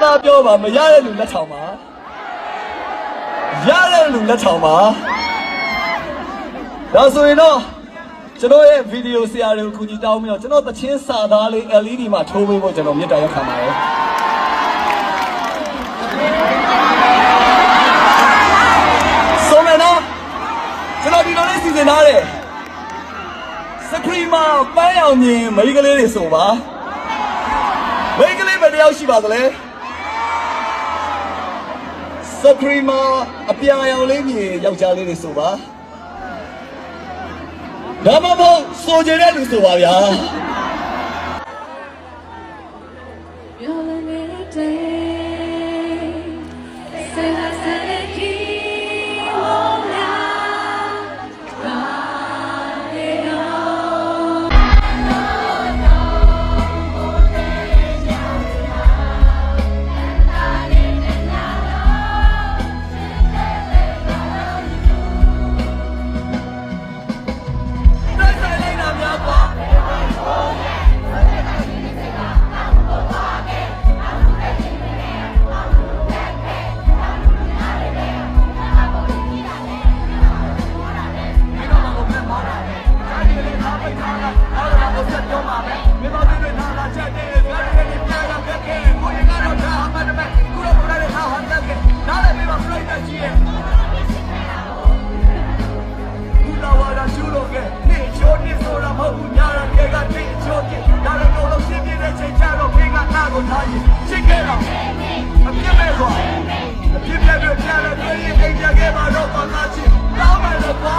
သားပြောပါမရတဲ့လူလက်ထောင်ပါရတဲ့လူလက်ထောင်ပါဒါဆိုရင်တော့ကျွန်တော်ရဲ့ဗီဒီယိုဆရာတွေကိုကူညီတောင်းပြီးတော့ကျွန်တော်တချင်းစာသားလေး LED မှာထိုးပေးဖို့ကျွန်တော်မြတ်တာရက်ခံပါတယ်ဆိုမယ်နော်ကျွန်တော်ဒီလိုလေးစီစဉ်ထားတယ်စခရီမာပန်းရောင်မြင်မိန်းကလေးတွေဆိုပါမိန်းကလေးပဲတယောက်ရှိပါသလဲစခရီမာအပြာရောင်လေးမြင်ယောက်ျားလေးတွေဆိုပါဒါမှမဟုတ်ဆိုကြတဲ့လူဆိုပါဗျာချစ်ခဲ့တော့အပြစ်မဲ့သွားအပြစ်ပြတ်ပြတ်ပြန်လာတွေ့ရင်အိမ်ပြန်ခဲ့မှာတော့ပါသားချင်းတောင်းမယ်လို့ကွာ